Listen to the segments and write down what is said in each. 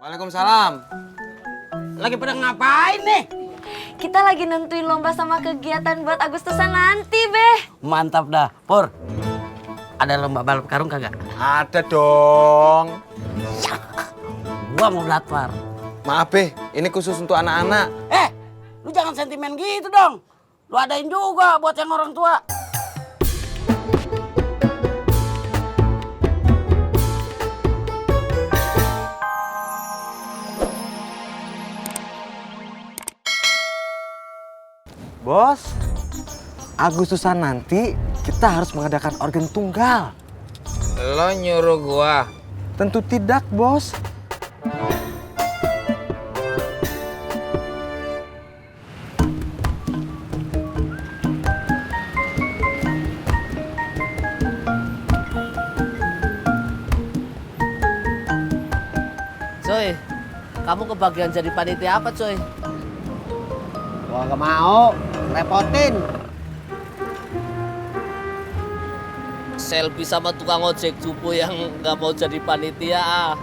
Waalaikumsalam. Lagi pada ngapain nih? Kita lagi nentuin lomba sama kegiatan buat Agustusan nanti, Beh. Mantap dah. Pur, ada lomba balap karung kagak? Ada dong. Gua mau daftar. Maaf, Be. Ini khusus untuk anak-anak. Lu jangan sentimen gitu dong. Lu adain juga buat yang orang tua. Bos, Agustusan nanti kita harus mengadakan organ tunggal. Lo nyuruh gua. Tentu tidak, Bos. Coy, kamu kebagian jadi panitia apa, coy? Gua gak mau, repotin. Selfie sama tukang ojek cupu yang nggak mau jadi panitia.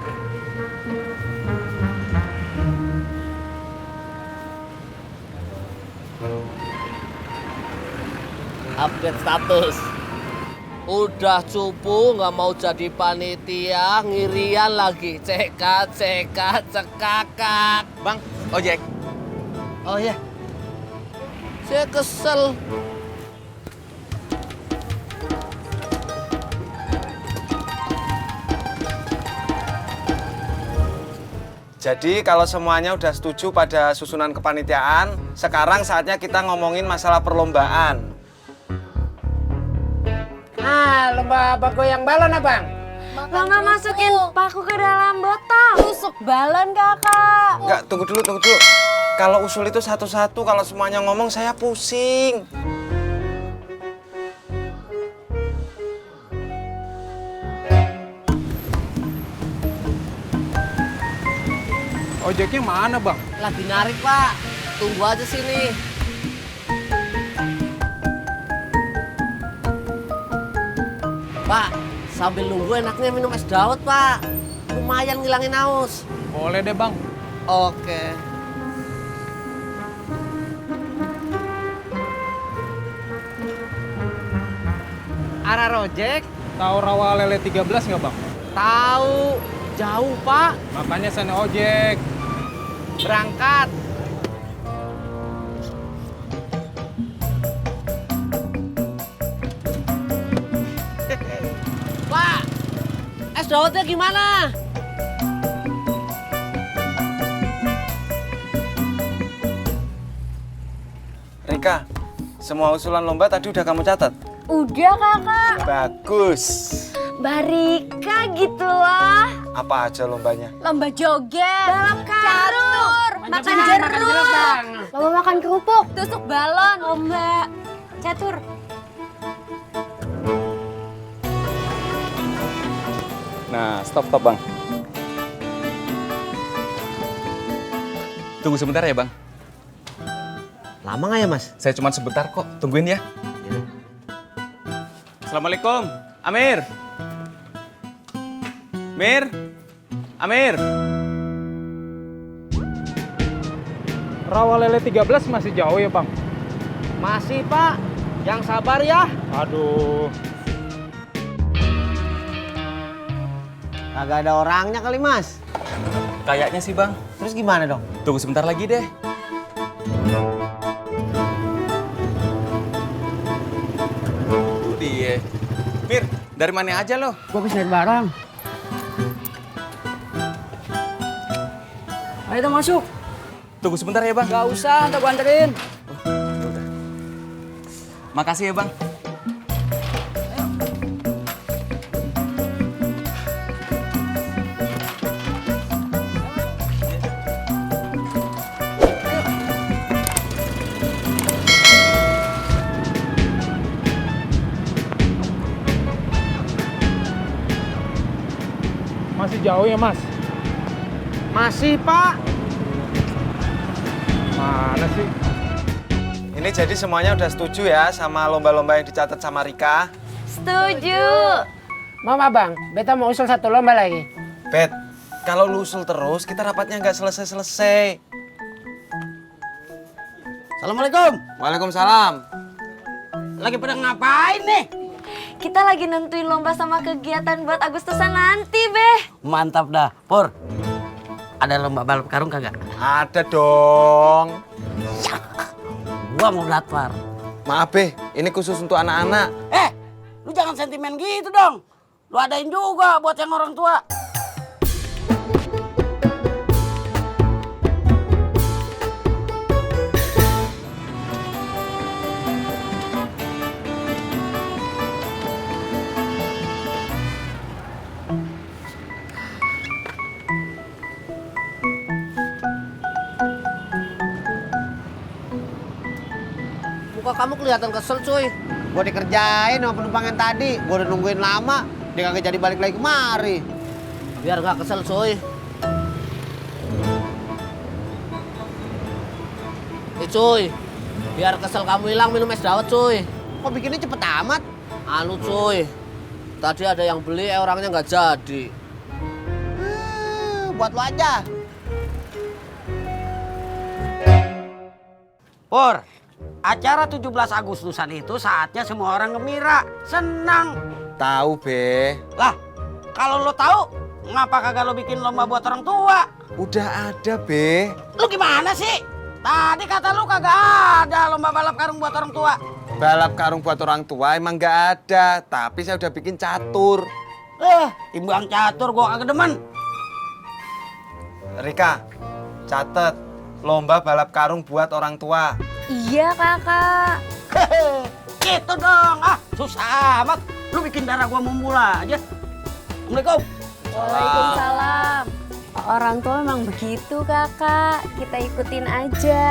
Update status. Udah cupu nggak mau jadi panitia, ngirian lagi. Cekat, cekakak. Bang, ojek. Oh ya, saya kesel. Jadi kalau semuanya udah setuju pada susunan kepanitiaan, sekarang saatnya kita ngomongin masalah perlombaan. Lomba goyang balon, Abang. Lomba masukin paku ke dalam botol. Tusuk balon, Kakak. Enggak, tunggu dulu. Kalau usul itu satu-satu, kalau semuanya ngomong saya pusing. Ojeknya mana, Bang? Lagi narik, Pak. Tunggu aja sini. Pak, sambil nunggu enaknya minum es dawet, Pak. Lumayan ngilangin haus. Boleh deh, Bang. Oke. Arah Rojek, Tahu rawa lele 13 nggak, Bang? Tahu. Jauh, Pak. Makanya sana ojek. berangkat. Pak, es dawetnya gimana? Rika, semua usulan lomba tadi udah kamu catat? Udah, Kakak. Bagus. Barika gitu loh. Apa aja lombanya? Lomba joget, Balap karung, makan jeruk, lomba makan kerupuk, tusuk balon, lomba catur. Nah, stop, Bang. Tunggu sebentar ya, Bang. Lama nggak ya, Mas? Saya cuma sebentar kok. Tungguin ya. Assalamualaikum. Amir. Mir. Amir. Rawa lele 13 masih jauh ya, Bang? Masih, Pak. Yang sabar ya. Aduh. Kagak ada orangnya kali, Mas. Kayaknya sih, Bang. Terus gimana dong? Tunggu sebentar lagi deh. Itu dia. Mir, dari mana aja lo? Gua habis naik barang. Ayo dong masuk. Tunggu sebentar ya, Bang. Gak usah, ntar gua anterin. Yaudah. Makasih ya, Bang. Masih jauh ya, Mas? Masih, Pak. Mana sih? Ini jadi semuanya udah setuju ya sama lomba-lomba yang dicatat sama Rika? Setuju. Mama, Bang. Beta mau usul satu lomba lagi. Bet, Kalau lu usul terus, kita rapatnya nggak selesai-selesai. Assalamualaikum. Waalaikumsalam. Lagi pada ngapain nih? Kita lagi nentuin lomba sama kegiatan buat Agustusan nanti, Beh. Mantap dah. Pur, ada lomba balap karung kagak? Ada dong. Gua mau daftar. Maaf, Be. Ini khusus untuk anak-anak. Lu jangan sentimen gitu dong. Lu adain juga buat yang orang tua. Muka kamu kelihatan kesel, cuy. Gue dikerjain sama penumpang yang tadi. Gue udah nungguin lama. Dia kagak jadi balik lagi kemari. Biar nggak kesel, cuy. Cuy, biar kesel kamu hilang minum es dawet, cuy. Kok bikinnya cepet amat? Anu, cuy. Tadi ada yang beli, orangnya nggak jadi. Buat lo aja. Pur, acara 17 Agustusan itu saatnya semua orang gembira, senang. Tahu, Be. Lah, kalau lo tahu, ngapa kagak lo bikin lomba buat orang tua? Udah ada, Be. Lu gimana sih? Tadi kata lu kagak ada lomba balap karung buat orang tua. Balap karung buat orang tua emang nggak ada, tapi saya udah bikin catur. Timbang catur gua kagak demen. Rika, catet. Lomba balap karung buat orang tua. Iya, Kakak. Gitu dong. Susah amat. Lu bikin darah gua memula aja. Assalamualaikum. Waalaikumsalam. Orang tua memang begitu, Kakak. Kita ikutin aja.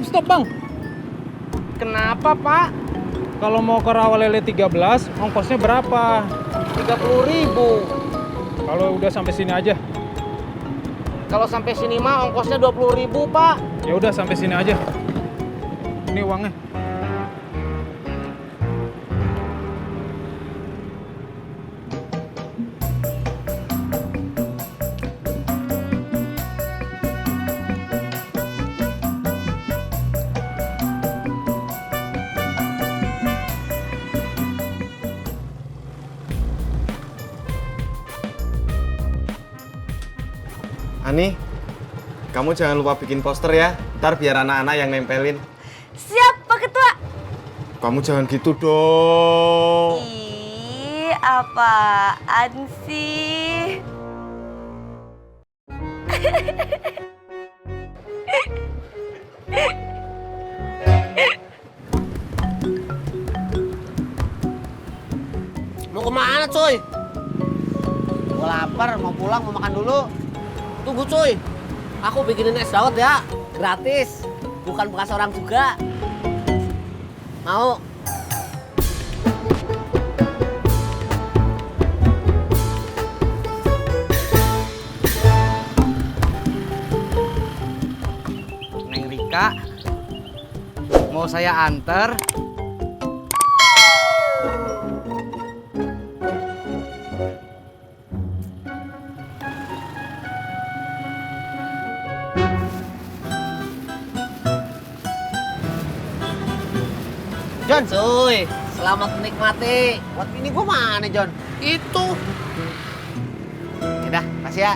Stop bang. Kenapa, Pak? Kalau mau ke Rawalele 13, ongkosnya berapa? 30.000. Kalau udah sampai sini aja. Kalau sampai sini mah ongkosnya 20.000, Pak. Ya udah sampai sini aja. Ini uangnya. Ani, kamu jangan lupa bikin poster ya. Ntar biar anak-anak yang nempelin. Siap, Pak Ketua. Kamu jangan gitu dong. Ih, apaan sih? Mau kemana, cuy? Gue lapar, mau pulang, mau makan dulu. Tunggu, cuy. Aku bikinin es dawet ya. Gratis. Bukan bekas orang juga. Mau? Neng Rika, mau saya anter? John, Cuy, selamat menikmati. buat ini gue mana, John? Itu. Udah, kasih ya.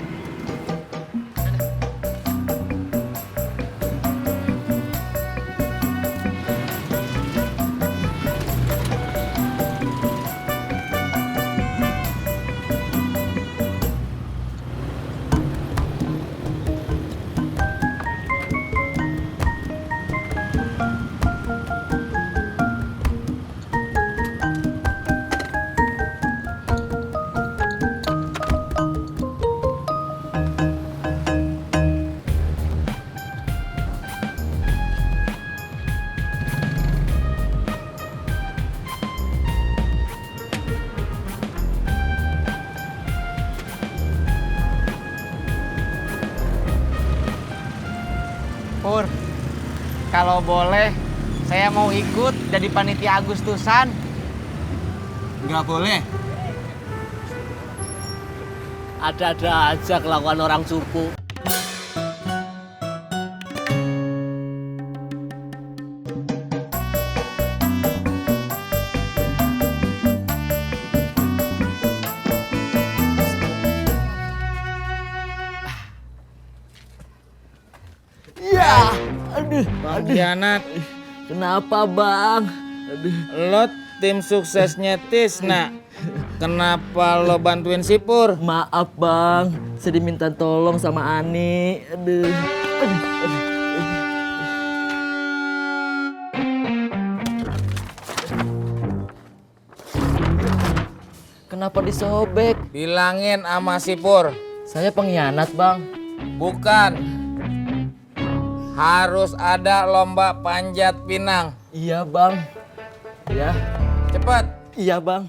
Pur, kalau boleh, saya mau ikut jadi panitia Agustusan. Nggak boleh. Ada-ada aja kelakuan orang suku. Pengkhianat. Kenapa bang? Lo tim suksesnya Tisna. Kenapa lo bantuin si Pur? Maaf bang, saya diminta tolong sama Ani. Kenapa disobek? Bilangin sama si Pur. Saya pengkhianat bang. Bukan. Harus ada lomba panjat pinang. Iya bang. Ya. Cepet. Iya bang.